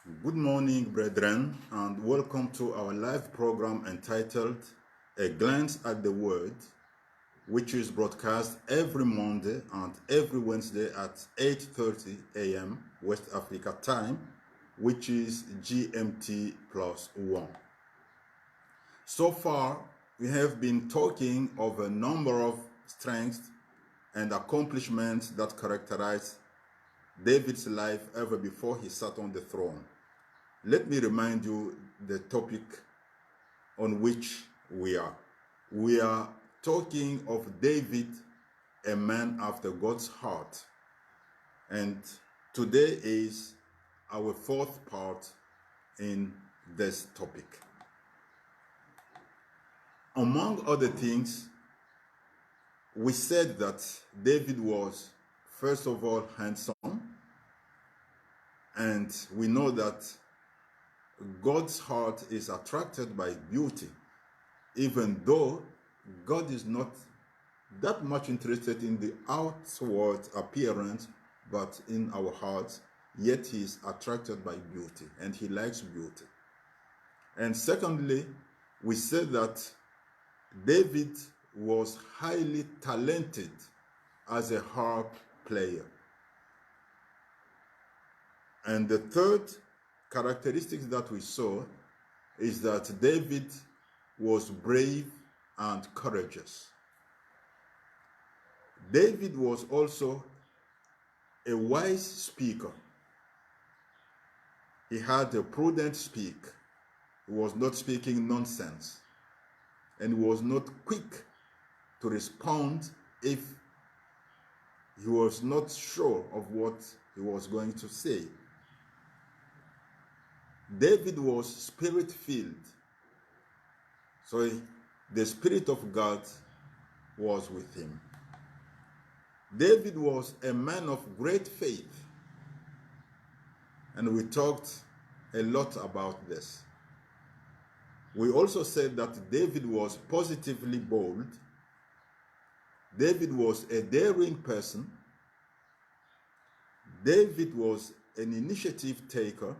Good morning, brethren, and welcome to our live program entitled A Glance at the Word, which is broadcast every Monday and every Wednesday at 8:30 a.m. West Africa time, which is GMT +1. So far, we have been talking of a number of strengths and accomplishments that characterize David's life ever before he sat on the throne. Let me remind you the topic on which we are. We are talking of David, a man after God's heart. And today is our fourth part in this topic. Among other things, we said that David was, first of all, handsome. And we know that God's heart is attracted by beauty, even though God is not that much interested in the outward appearance, but in our hearts, yet he is attracted by beauty, and he likes beauty. And secondly, we said that David was highly talented as a harp player. And the third characteristics that we saw is that David was brave and courageous. David was also a wise speaker. He had a prudent speak. He was not speaking nonsense. And he was not quick to respond if he was not sure of what he was going to say. David was spirit-filled, so the Spirit of God was with him. David was a man of great faith, and we talked a lot about this. We also said that David was positively bold. David was a daring person. David was an initiative taker.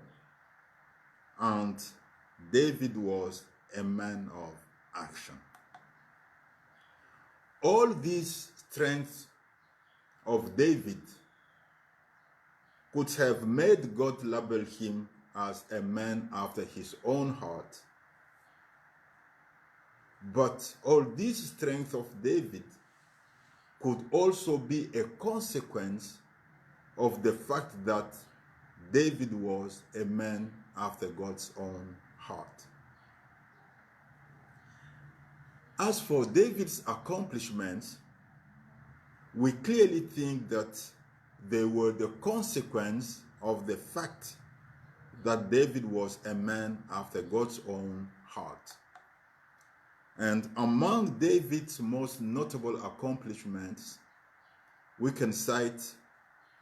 And David was a man of action. All these strengths of David could have made God label him as a man after his own heart. But all these strengths of David could also be a consequence of the fact that David was a man after God's own heart. As for David's accomplishments, we clearly think that they were the consequence of the fact that David was a man after God's own heart. And among David's most notable accomplishments, we can cite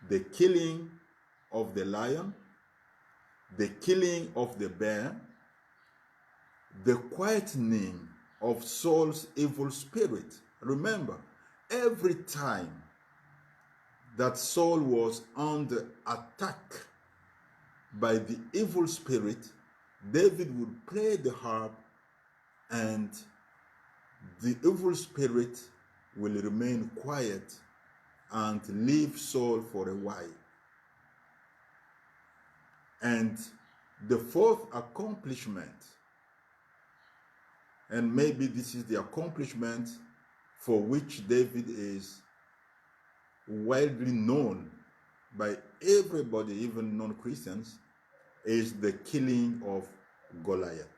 the killing of the lion, the killing of the bear, the quietening of Saul's evil spirit. Remember, every time that Saul was under attack by the evil spirit, David would play the harp and the evil spirit will remain quiet and leave Saul for a while. And the fourth accomplishment, and maybe this is the accomplishment for which David is widely known by everybody, even non-Christians, is the killing of Goliath.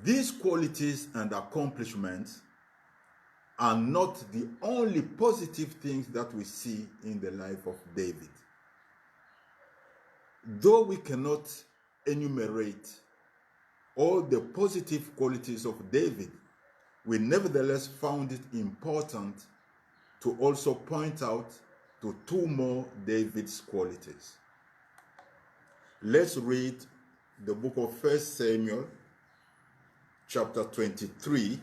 These qualities and accomplishments are not the only positive things that we see in the life of David. Though we cannot enumerate all the positive qualities of David, we nevertheless found it important to also point out to two more David's qualities. Let's read the book of 1 Samuel, chapter 23,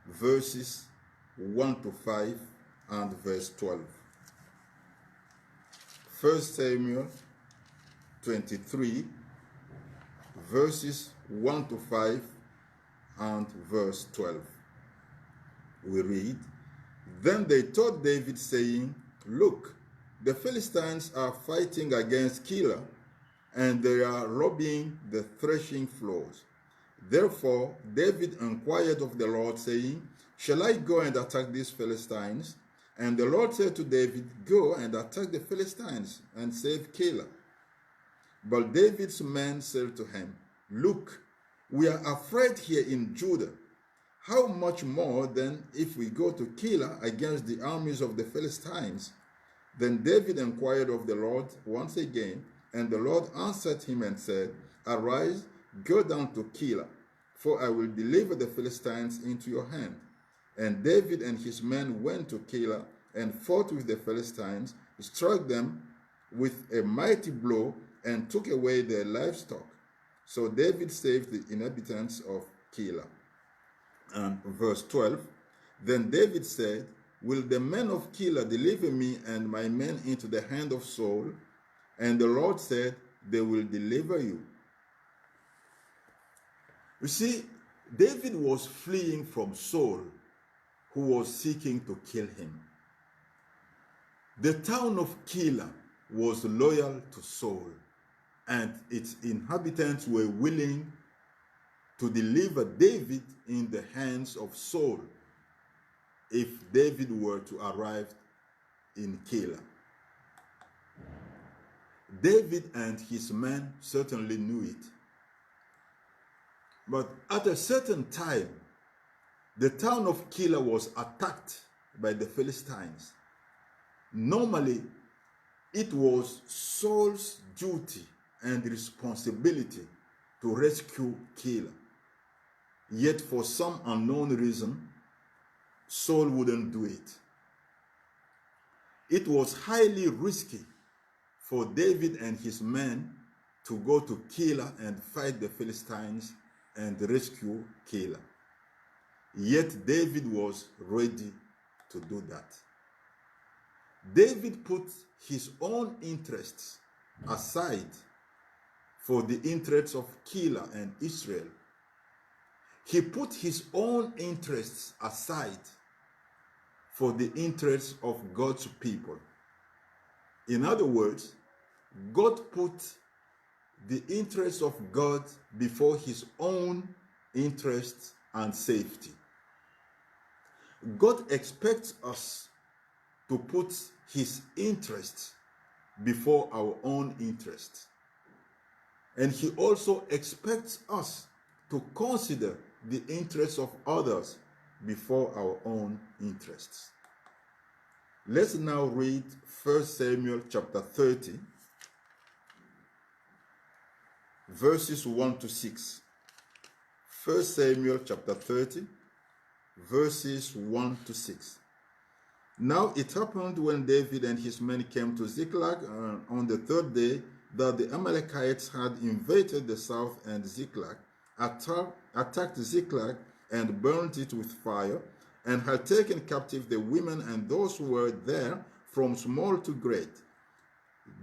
verses 1 to 5 and verse 12. 1 Samuel 23, verses 1 to 5 and verse 12. We read, "Then they told David, saying, Look, the Philistines are fighting against Keilah, and they are robbing the threshing floors. Therefore David inquired of the Lord, saying, Shall I go and attack these Philistines? And the Lord said to David, Go and attack the Philistines and save Keilah. But David's men said to him, Look, we are afraid here in Judah. How much more then if we go to Keilah against the armies of the Philistines? Then David inquired of the Lord once again, and the Lord answered him and said, Arise, go down to Keilah, for I will deliver the Philistines into your hand. And David and his men went to Keilah and fought with the Philistines, struck them with a mighty blow, and took away their livestock. So David saved the inhabitants of Keilah." And verse 12, "Then David said, Will the men of Keilah deliver me and my men into the hand of Saul? And the Lord said, They will deliver you." You see, David was fleeing from Saul, who was seeking to kill him. The town of Keilah was loyal to Saul, and its inhabitants were willing to deliver David in the hands of Saul if David were to arrive in Keilah. David and his men certainly knew it. But at a certain time, the town of Keilah was attacked by the Philistines. Normally, it was Saul's duty and responsibility to rescue Keilah. Yet for some unknown reason, Saul wouldn't do it. It was highly risky for David and his men to go to Keilah and fight the Philistines and rescue Keilah. Yet David was ready to do that. David put his own interests aside for the interests of Keilah and Israel. He put his own interests aside for the interests of God's people. In other words, God put the interests of God before his own interests and safety. God expects us to put his interests before our own interests. And he also expects us to consider the interests of others before our own interests. Let's now read 1 Samuel chapter 30, verses 1 to 6. 1 Samuel chapter 30, verses 1 to 6. Now it happened when David and his men came to Ziklag on the third day that the Amalekites had invaded the south, and Ziklag attacked Ziklag and burnt it with fire, and had taken captive the women and those who were there from small to great.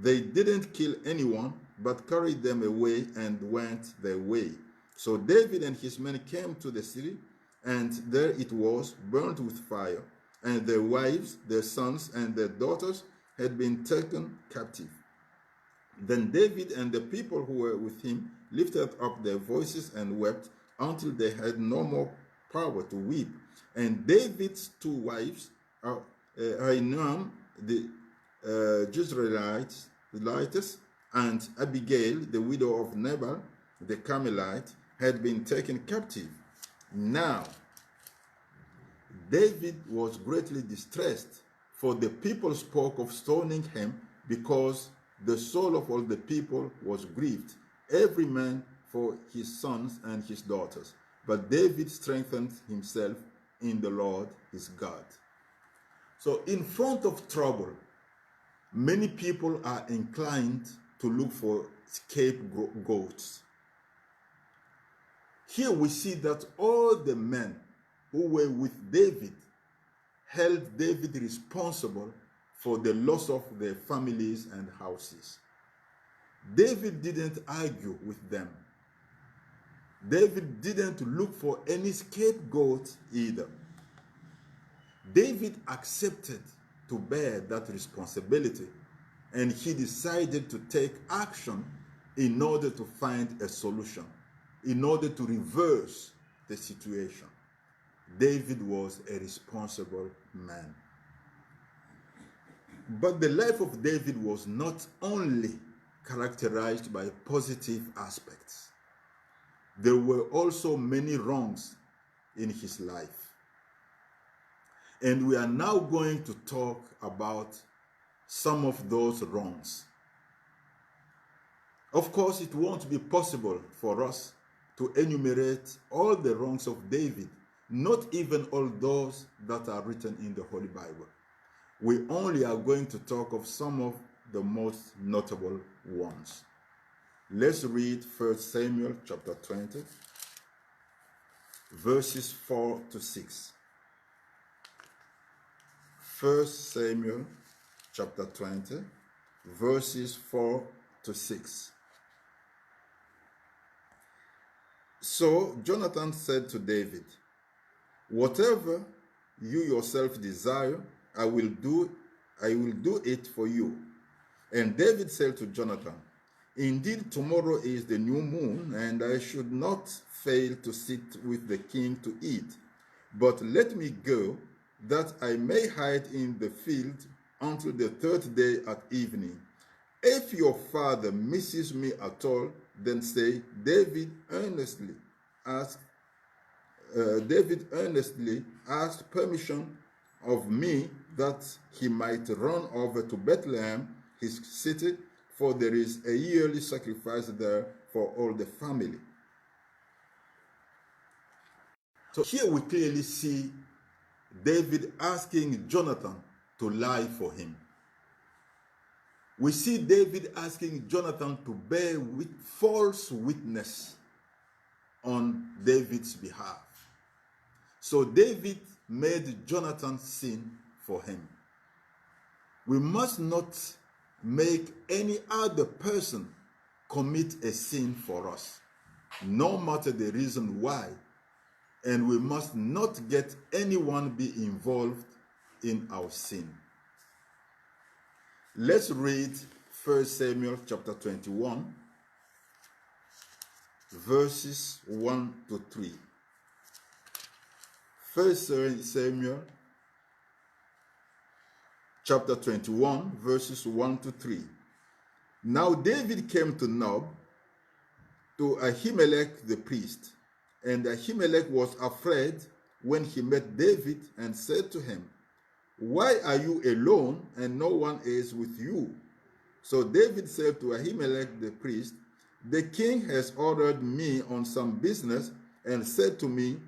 They didn't kill anyone, but carried them away and went their way. So David and his men came to the city, and there it was, burnt with fire, and their wives, their sons, and their daughters had been taken captive. Then David and the people who were with him lifted up their voices and wept until they had no more power to weep. And David's two wives, Ahinoam the Jezreelitess, and Abigail, the widow of Nabal the Carmelite, had been taken captive. Now, David was greatly distressed, for the people spoke of stoning him, because the soul of all the people was grieved, every man for his sons and his daughters. But David strengthened himself in the Lord his God. So in front of trouble, many people are inclined to look for scapegoats. Here we see that all the men who were with David held David responsible for the loss of their families and houses. David didn't argue with them. David didn't look for any scapegoat either. David accepted to bear that responsibility, and he decided to take action in order to find a solution, in order to reverse the situation. David was a responsible man. But the life of David was not only characterized by positive aspects. There were also many wrongs in his life. And we are now going to talk about some of those wrongs. Of course, it won't be possible for us to enumerate all the wrongs of David, not even all those that are written in the Holy Bible. We only are going to talk of some of the most notable ones. Let's read 1 Samuel chapter 20, verses 4 to 6. 1 Samuel chapter 20, verses 4 to 6. So Jonathan said to David, "Whatever you yourself desire, I will do it for you." And David said to Jonathan, "Indeed, tomorrow is the new moon, and I should not fail to sit with the king to eat. But let me go, that I may hide in the field until the third day at evening. If your father misses me at all, then say, David earnestly asked permission of me that he might run over to Bethlehem, his city, for there is a yearly sacrifice there for all the family." So here we clearly see David asking Jonathan to lie for him. We see David asking Jonathan to bear false witness on David's behalf. So David made Jonathan sin for him. We must not make any other person commit a sin for us, no matter the reason why, and we must not get anyone be involved in our sin. Let's read 1 Samuel chapter 21, verses 1 to 3. 1 Samuel chapter 21, verses 1 to 3. Now David came to Nob, to Ahimelech the priest, and Ahimelech was afraid when he met David and said to him, "Why are you alone and no one is with you?" So David said to Ahimelech the priest, "The king has ordered me on some business and said to me,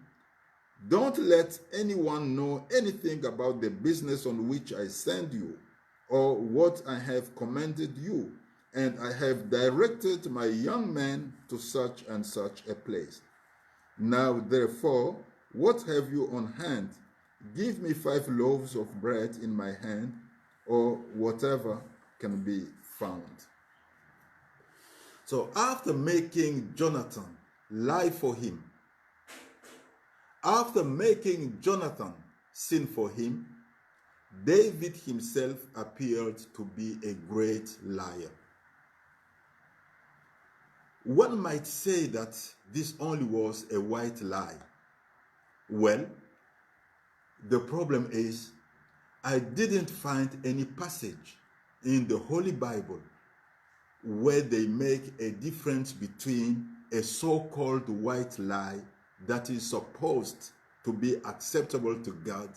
'Don't let anyone know anything about the business on which I send you, or what I have commanded you, and I have directed my young men to such and such a place. Now therefore, what have you on hand? Give me 5 loaves of bread in my hand, or whatever can be found." So after making Jonathan lie for him, after making Jonathan sin for him, David himself appeared to be a great liar. One might say that this only was a white lie. Well, the problem is, I didn't find any passage in the Holy Bible where they make a difference between a so-called white lie that is supposed to be acceptable to God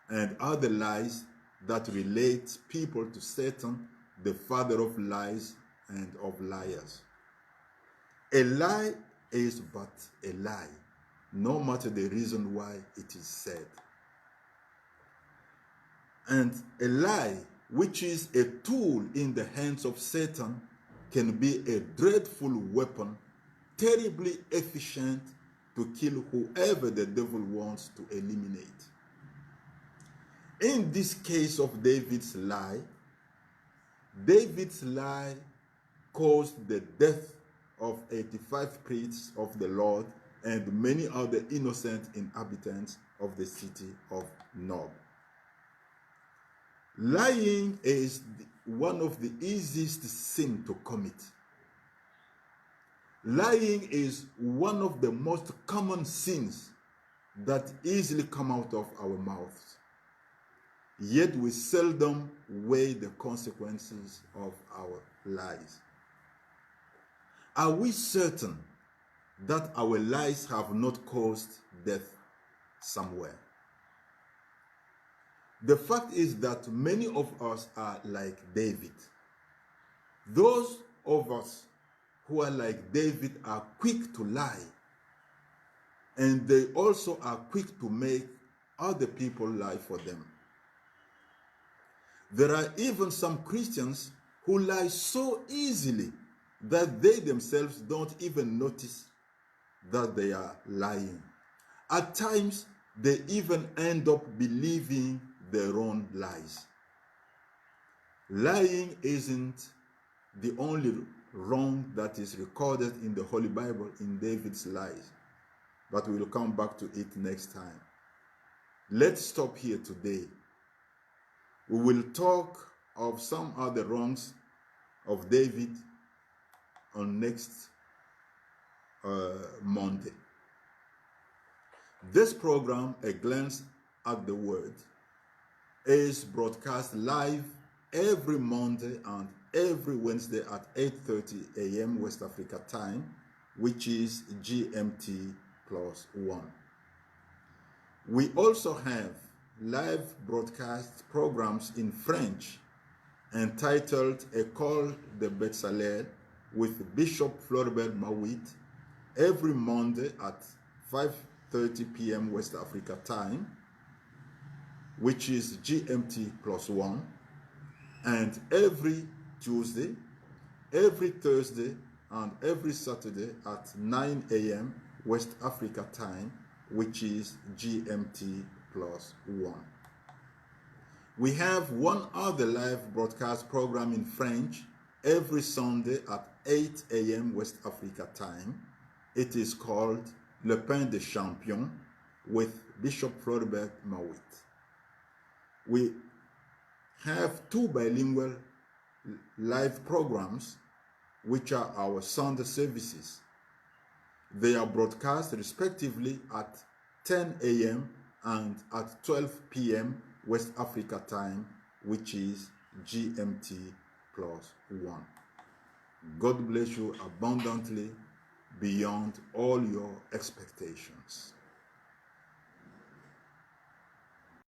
and other lies that relate people to Satan, the father of lies and of liars. A lie is but a lie, no matter the reason why it is said. And a lie, which is a tool in the hands of Satan, can be a dreadful weapon, terribly efficient to kill whoever the devil wants to eliminate. In this case of David's lie caused the death of 85 priests of the Lord and many other innocent inhabitants of the city of Nob. Lying is one of the easiest sins to commit. Lying is one of the most common sins that easily come out of our mouths. Yet we seldom weigh the consequences of our lies. Are we certain that our lies have not caused death somewhere? The fact is that many of us are like David. Those of us who are like David are quick to lie, and they also are quick to make other people lie for them. There are even some Christians who lie so easily that they themselves don't even notice that they are lying. At times, they even end up believing their own lies. Lying isn't the only wrong that is recorded in the Holy Bible in David's lies, but we will come back to it next time. Let's stop here today. We will talk of some other wrongs of David on next Monday. This program, A Glance at the Word, is broadcast live every Monday and every Wednesday at 8:30 a.m. West Africa time, which is GMT +1. We also have live broadcast programs in French entitled École de Bezalel with Bishop Floribert Mawit every Monday at 5:30 p.m. West Africa time, which is GMT +1, and every Tuesday, every Thursday, and every Saturday at 9 a.m. West Africa time, which is GMT +1. We have one other live broadcast program in French every Sunday at 8 a.m. West Africa time. It is called Le Pain des Champions with Bishop Floribert Mawit. We have two bilingual live programs, which are our Sunday services. They are broadcast respectively at 10 a.m. and at 12 p.m. West Africa time, which is GMT +1. God bless you abundantly beyond all your expectations.